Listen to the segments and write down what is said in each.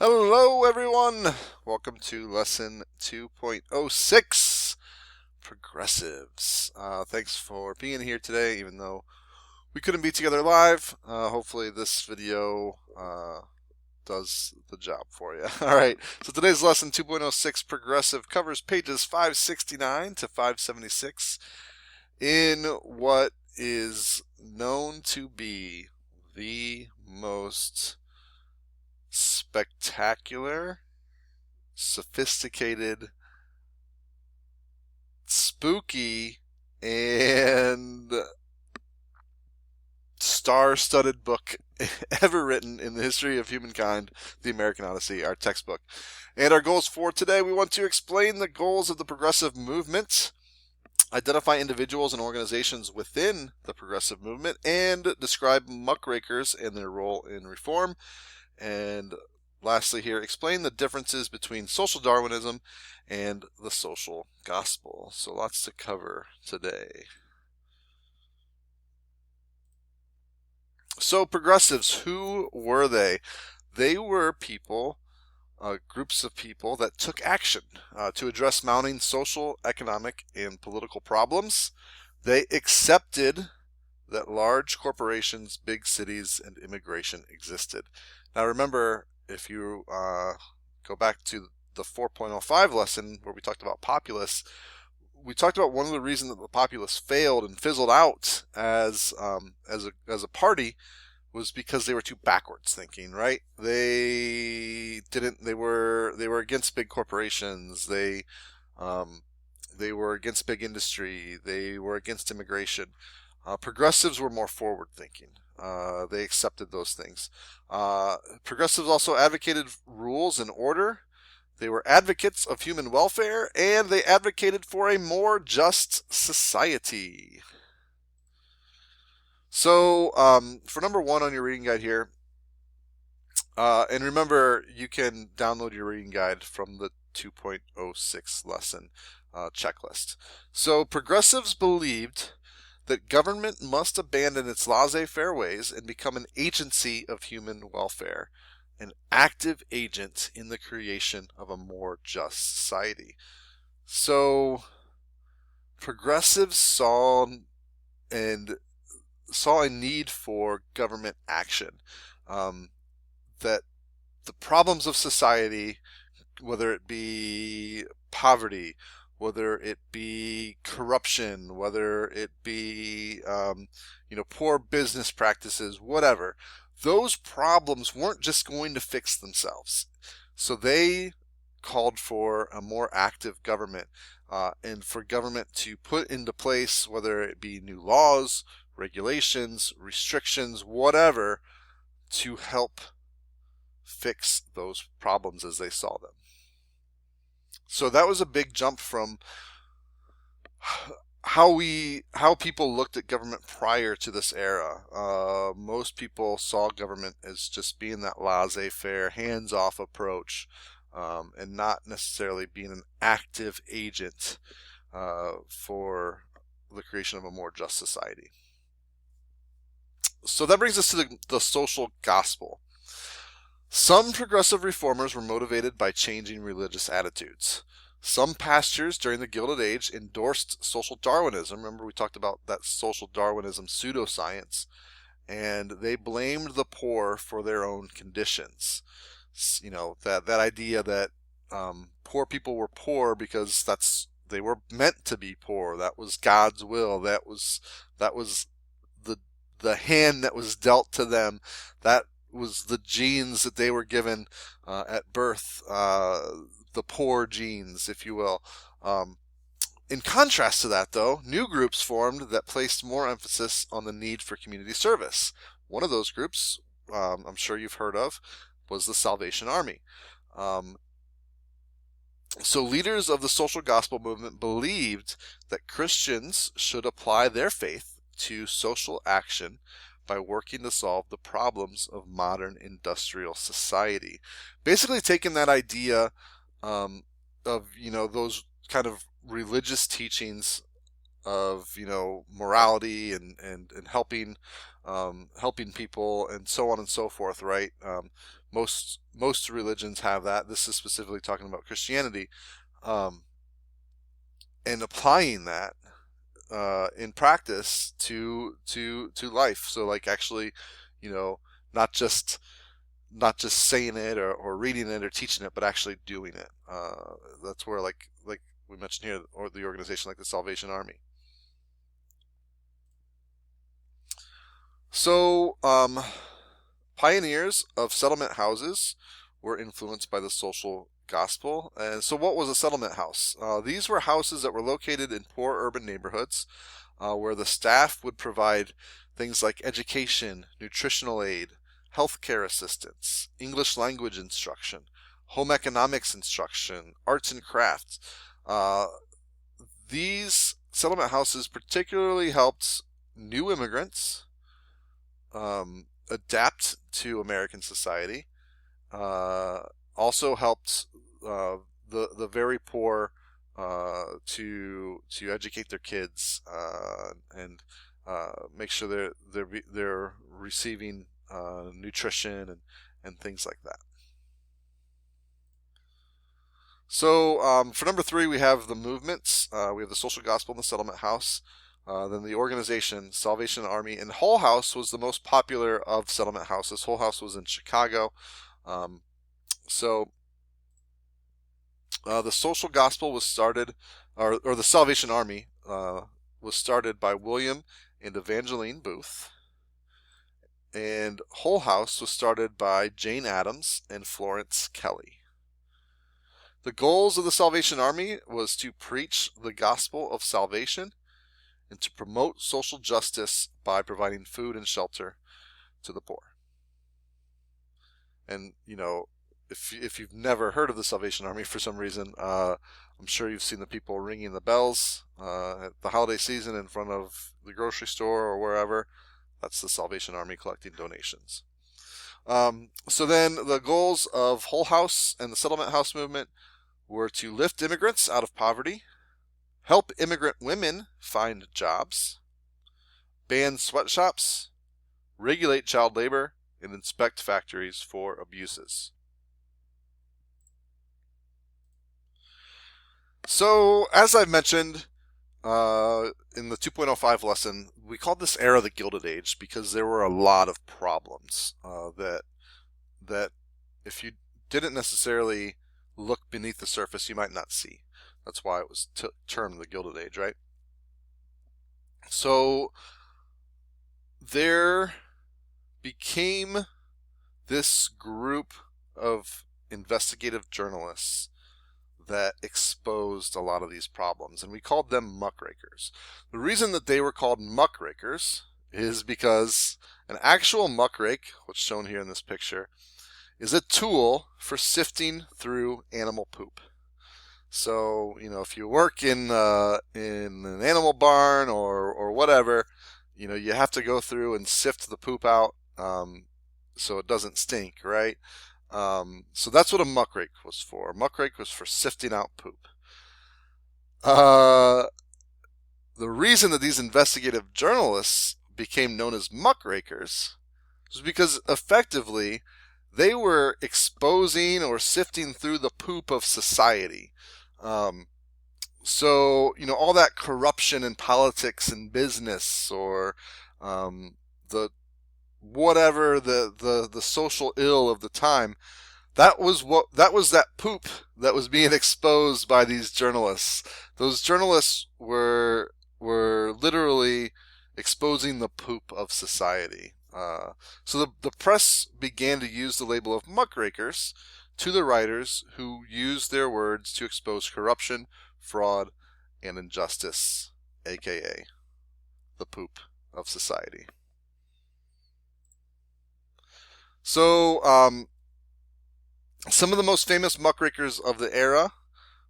Hello, everyone. Welcome to lesson 2.06, Progressives. Thanks for being here today, even though we couldn't be together live. Hopefully this video does the job for you. All right, so today's lesson 2.06, Progressive, covers pages 569 to 576 in what is known to be the most spectacular, sophisticated, spooky, and star-studded book ever written in the history of humankind, The American Odyssey, our textbook. And our goals for today, we want to explain the goals of the progressive movement, identify individuals and organizations within the progressive movement, and describe muckrakers and their role in reform. And lastly here, explain the differences between social Darwinism and the social gospel. So lots to cover today. So progressives, who were they? They were people, groups of people that took action to address mounting social, economic, and political problems. They accepted that large corporations, big cities, and immigration existed. Now remember, if you go back to the 4.05 lesson where we talked about populists, we talked about one of the reasons that the populists failed and fizzled out as a party was because they were too backwards thinking, right? They were against big corporations. They were against big industry. They were against immigration. Progressives were more forward thinking. They accepted those things. Progressives also advocated rules and order. They were advocates of human welfare, and they advocated for a more just society. So, for number one on your reading guide here, and remember, you can download your reading guide from the 2.06 lesson checklist. So, progressives believed that government must abandon its laissez-faire ways and become an agency of human welfare, an active agent in the creation of a more just society. So, progressives saw a need for government action, that the problems of society, whether it be poverty, whether it be corruption, whether it be poor business practices, whatever, those problems weren't just going to fix themselves. So they called for a more active government, and for government to put into place, whether it be new laws, regulations, restrictions, whatever, to help fix those problems as they saw them. So that was a big jump from how people looked at government prior to this era. Most people saw government as just being that laissez-faire, hands-off approach, and not necessarily being an active agent for the creation of a more just society. So that brings us to the social gospel. Some progressive reformers were motivated by changing religious attitudes. Some pastors during the Gilded Age endorsed social Darwinism. Remember, we talked about that social Darwinism pseudoscience, and they blamed the poor for their own conditions. You know, that idea that poor people were poor because they were meant to be poor. That was God's will. That was the hand that was dealt to them. That was the genes that they were given at birth, the poor genes, if you will. In contrast to that, though, new groups formed that placed more emphasis on the need for community service. One of those groups, I'm sure you've heard of, was the Salvation Army. So leaders of the social gospel movement believed that Christians should apply their faith to social action by working to solve the problems of modern industrial society. Basically taking that idea of those kind of religious teachings of morality and helping people and so on and so forth, right? Most religions have that. This is specifically talking about Christianity, um, and applying that in practice to life. So like actually, you know, not just not just saying it or reading it or teaching it, but actually doing it. That's where like we mentioned here, or the organization like the Salvation Army. So pioneers of settlement houses were influenced by the social gospel. And so what was a settlement house? These were houses that were located in poor urban neighborhoods where the staff would provide things like education, nutritional aid, healthcare assistance, English language instruction, home economics instruction, arts and crafts. Uh, these settlement houses particularly helped new immigrants adapt to American society. Uh, Also helped the very poor to educate their kids and make sure they're receiving nutrition and things like that. So for number 3, we have the movements. We have the social gospel and the settlement house. Then the organization, Salvation Army, and Hull House was the most popular of settlement houses. Hull House was in Chicago. So the social gospel was started, or the Salvation Army was started by William and Evangeline Booth. And Hull House was started by Jane Addams and Florence Kelly. The goals of the Salvation Army was to preach the gospel of salvation and to promote social justice by providing food and shelter to the poor. And, if you've never heard of the Salvation Army for some reason, I'm sure you've seen the people ringing the bells at the holiday season in front of the grocery store or wherever. That's the Salvation Army collecting donations. So then the goals of Hull House and the Settlement House movement were to lift immigrants out of poverty, help immigrant women find jobs, ban sweatshops, regulate child labor, and inspect factories for abuses. So, as I've mentioned in the 2.05 lesson, we called this era the Gilded Age because there were a lot of problems that if you didn't necessarily look beneath the surface, you might not see. That's why it was termed the Gilded Age, right? So there became this group of investigative journalists that exposed a lot of these problems, and we called them muckrakers. The reason that they were called muckrakers is because an actual muckrake, what's shown here in this picture, is a tool for sifting through animal poop. So, if you work in an animal barn or whatever, you have to go through and sift the poop out so it doesn't stink, right? So that's what a muckrake was for. A muckrake was for sifting out poop. The reason that these investigative journalists became known as muckrakers was because effectively they were exposing or sifting through the poop of society. So, all that corruption in politics and business, or the whatever the social ill of the time, that was that poop that was being exposed by these journalists. Those journalists were literally exposing the poop of society. So the press began to use the label of muckrakers to the writers who used their words to expose corruption, fraud, and injustice, aka the poop of society. So some of the most famous muckrakers of the era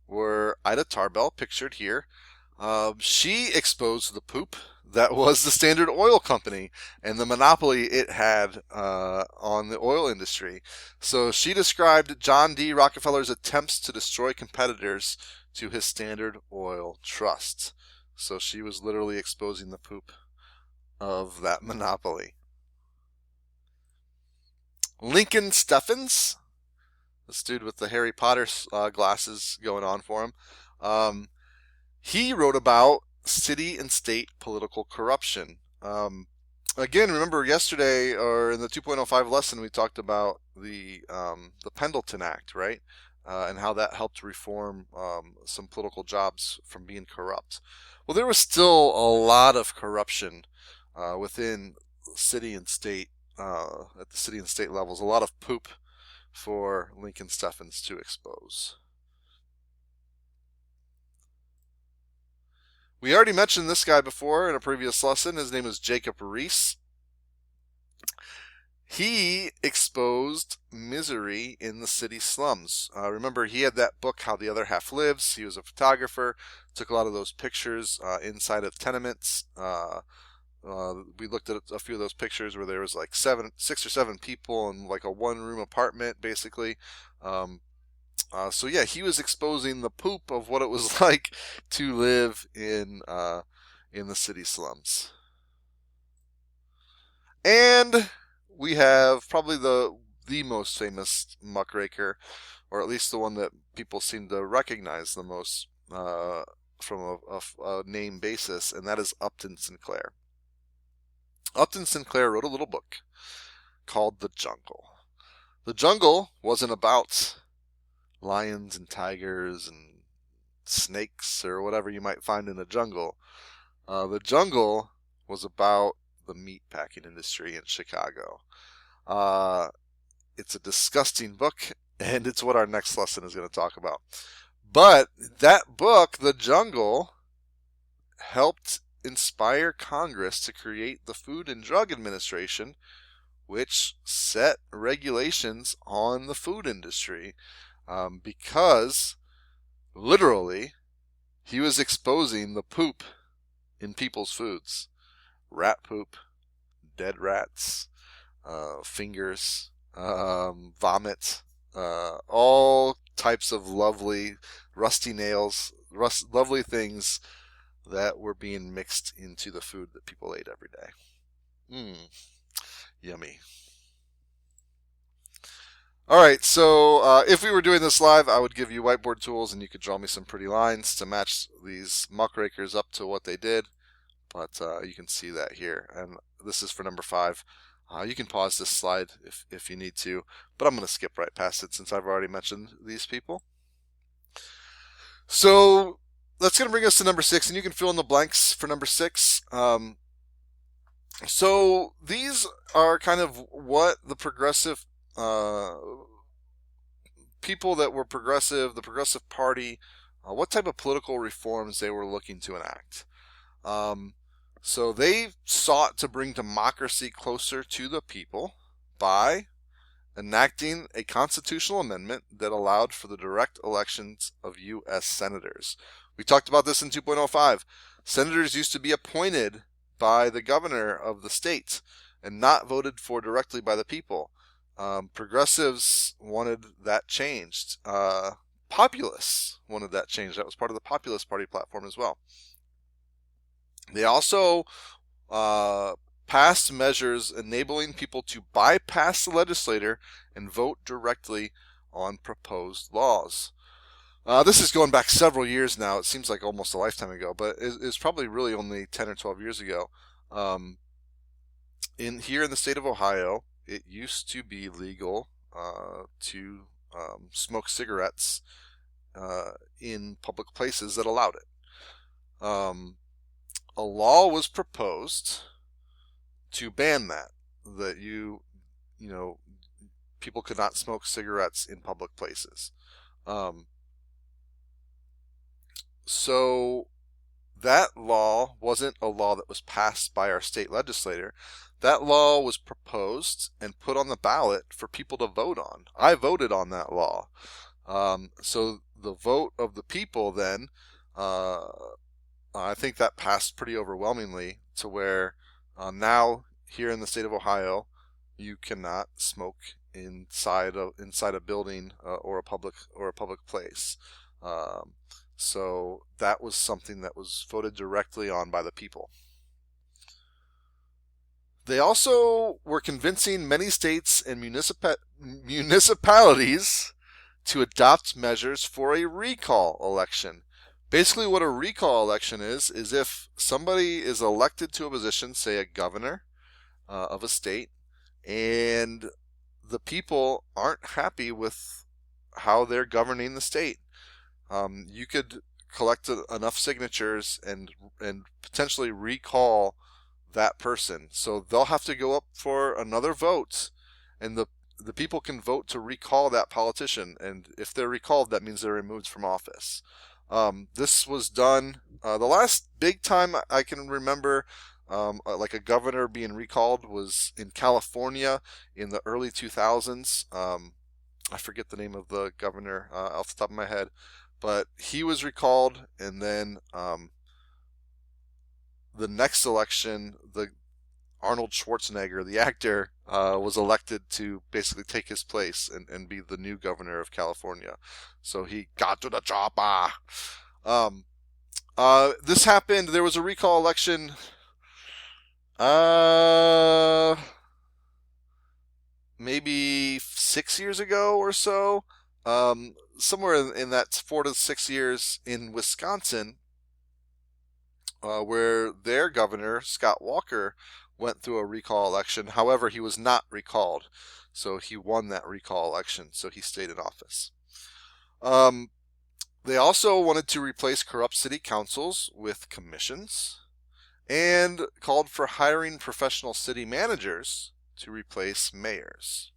were Ida Tarbell, pictured here. She exposed the poop that was the Standard Oil Company and the monopoly it had on the oil industry. So she described John D. Rockefeller's attempts to destroy competitors to his Standard Oil Trust. So she was literally exposing the poop of that monopoly. Lincoln Steffens, this dude with the Harry Potter glasses going on for him, he wrote about city and state political corruption. Again, remember yesterday or in the 2.05 lesson we talked about the Pendleton Act, right? And how that helped reform some political jobs from being corrupt. Well, there was still a lot of corruption within city and state at the city and state levels. A lot of poop for Lincoln Steffens to expose. We already mentioned this guy before in a previous lesson. His name is Jacob Riis. He exposed misery in the city slums. Remember, he had that book, How the Other Half Lives. He was a photographer, took a lot of those pictures inside of tenements. We looked at a few of those pictures where there was like 6 or 7 people in like a one-room apartment, basically. So yeah, he was exposing the poop of what it was like to live in the city slums. And we have probably the most famous muckraker, or at least the one that people seem to recognize the most from a name basis, and that is Upton Sinclair. Upton Sinclair wrote a little book called The Jungle. The Jungle wasn't about lions and tigers and snakes or whatever you might find in the jungle. The Jungle was about the meatpacking industry in Chicago. It's a disgusting book, and it's what our next lesson is going to talk about. But that book, The Jungle, helped inspire Congress to create the Food and Drug Administration, which set regulations on the food industry because literally he was exposing the poop in people's foods. Rat poop, dead rats, fingers, vomit, all types of lovely rusty nails, lovely things that were being mixed into the food that people ate every day. Yummy. All right, so if we were doing this live, I would give you whiteboard tools and you could draw me some pretty lines to match these muckrakers up to what they did. But you can see that here. And this is for number 5. You can pause this slide if you need to, but I'm going to skip right past it since I've already mentioned these people. So that's going to bring us to number 6, and you can fill in the blanks for number 6. So these are kind of what the progressive people that were progressive, the Progressive Party, what type of political reforms they were looking to enact. So they sought to bring democracy closer to the people by enacting a constitutional amendment that allowed for the direct elections of U.S. senators. We talked about this in 2.05. Senators used to be appointed by the governor of the state and not voted for directly by the people. Progressives wanted that changed. Populists wanted that changed. That was part of the Populist Party platform as well. They also passed measures enabling people to bypass the legislator and vote directly on proposed laws. This is going back several years now. It seems like almost a lifetime ago, but it's probably really only 10 or 12 years ago. Here in the state of Ohio, it used to be legal to smoke cigarettes in public places that allowed it. A law was proposed to ban that people could not smoke cigarettes in public places. So that law wasn't a law that was passed by our state legislator. That law was proposed and put on the ballot for people to vote on. I voted on that law. So the vote of the people then, I think that passed pretty overwhelmingly to where now here in the state of Ohio, you cannot smoke inside a building or a public place. So that was something that was voted directly on by the people. They also were convincing many states and municipalities to adopt measures for a recall election. Basically, what a recall election is if somebody is elected to a position, say a governor of a state, and the people aren't happy with how they're governing the state. You could collect enough signatures and potentially recall that person. So they'll have to go up for another vote, and the people can vote to recall that politician. And if they're recalled, that means they're removed from office. This was done the last big time I can remember. Like a governor being recalled was in California in the early 2000s. I forget the name of the governor off the top of my head, but he was recalled, and then the next election, the Arnold Schwarzenegger, the actor, was elected to basically take his place and be the new governor of California. So he got to the chopper. This happened. There was a recall election. Maybe 6 years ago or so. Somewhere in that 4 to 6 years in Wisconsin, where their governor, Scott Walker, went through a recall election. However, he was not recalled, so he won that recall election, so he stayed in office. They also wanted to replace corrupt city councils with commissions and called for hiring professional city managers to replace mayors.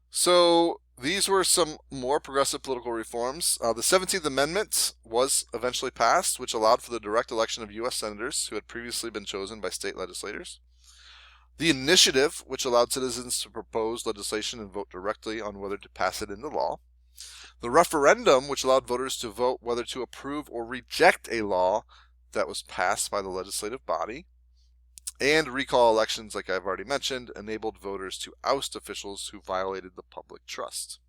So these were some more progressive political reforms. The 17th Amendment was eventually passed, which allowed for the direct election of U.S. senators who had previously been chosen by state legislators. The initiative, which allowed citizens to propose legislation and vote directly on whether to pass it into law. The referendum, which allowed voters to vote whether to approve or reject a law that was passed by the legislative body. And recall elections, like I've already mentioned, enabled voters to oust officials who violated the public trust.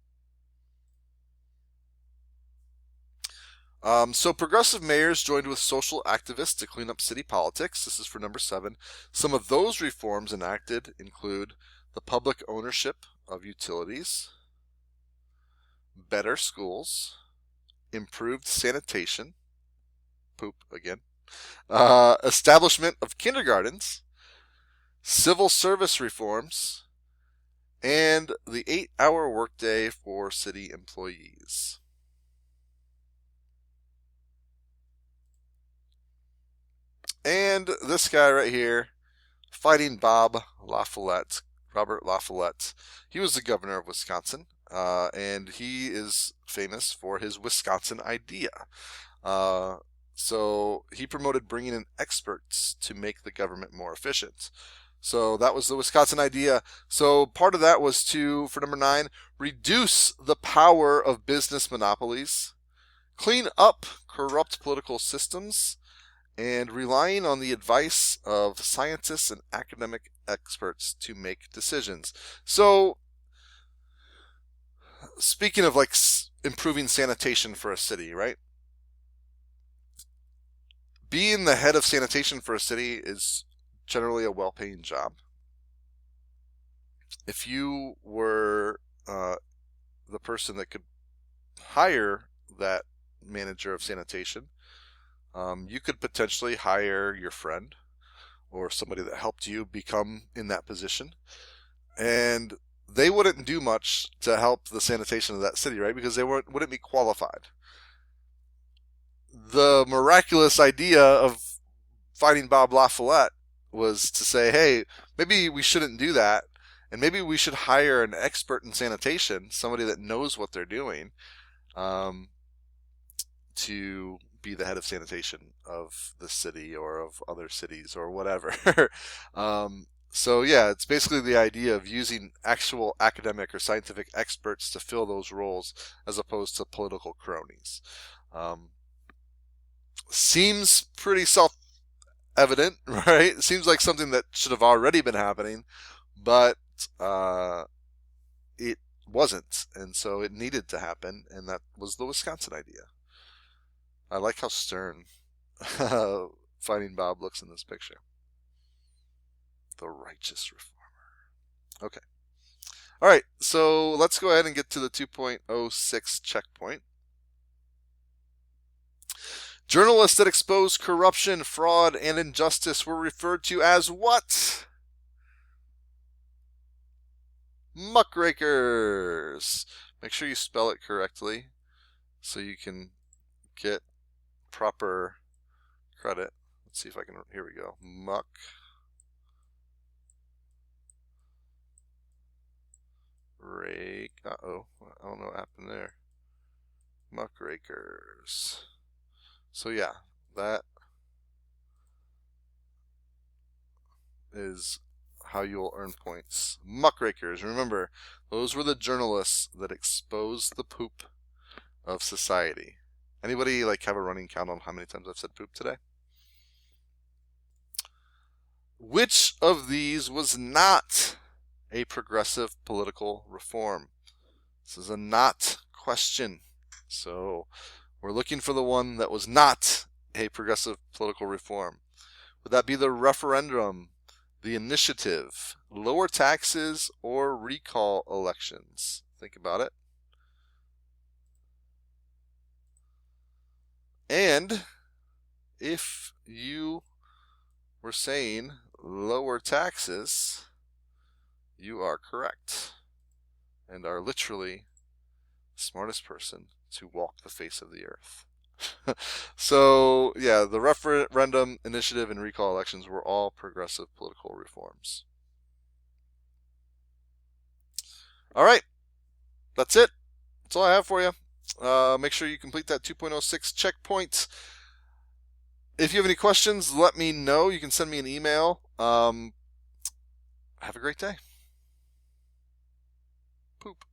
So progressive mayors joined with social activists to clean up city politics. This is for number 7. Some of those reforms enacted include the public ownership of utilities, better schools, improved sanitation, poop again, establishment of kindergartens, civil service reforms, and the 8-hour workday for city employees. And this guy right here, Fighting Bob La Follette, Robert La Follette, he was the governor of Wisconsin, and he is famous for his Wisconsin idea. So he promoted bringing in experts to make the government more efficient. So that was the Wisconsin idea. So part of that was to, for number 9, reduce the power of business monopolies, clean up corrupt political systems, and relying on the advice of scientists and academic experts to make decisions. So, speaking of like improving sanitation for a city, right? Being the head of sanitation for a city is generally a well-paying job. If you were the person that could hire that manager of sanitation, you could potentially hire your friend or somebody that helped you become in that position, and they wouldn't do much to help the sanitation of that city, right? Because they wouldn't be qualified. The miraculous idea of Fighting Bob La Follette was to say, hey, maybe we shouldn't do that, and maybe we should hire an expert in sanitation, somebody that knows what they're doing, to be the head of sanitation of the city or of other cities or whatever. So yeah, it's basically the idea of using actual academic or scientific experts to fill those roles as opposed to political cronies. Seems pretty self-evident, right? It seems like something that should have already been happening, but it wasn't, and so it needed to happen, and that was the Wisconsin idea. I like how stern Fighting Bob looks in this picture. The righteous reformer. Okay. All right, so let's go ahead and get to the 2.06 checkpoint. Journalists that exposed corruption, fraud, and injustice were referred to as what? Muckrakers. Make sure you spell it correctly so you can get proper credit. Let's see if I can. Here we go. Uh-oh. I don't know what happened there. Muckrakers. So yeah, that is how you'll earn points. Muckrakers. Remember, those were the journalists that exposed the poop of society. Anybody like have a running count on how many times I've said poop today? Which of these was not a progressive political reform? This is a not question. So we're looking for the one that was not a progressive political reform. Would that be the referendum, the initiative, lower taxes, or recall elections? Think about it. And if you were saying lower taxes, you are correct and are literally the smartest person to walk the face of the earth. So, yeah, the referendum, initiative, and recall elections were all progressive political reforms. All right, that's it. That's all I have for you. Make sure you complete that 2.06 checkpoint. If you have any questions, let me know. You can send me an email. Have a great day. Poop.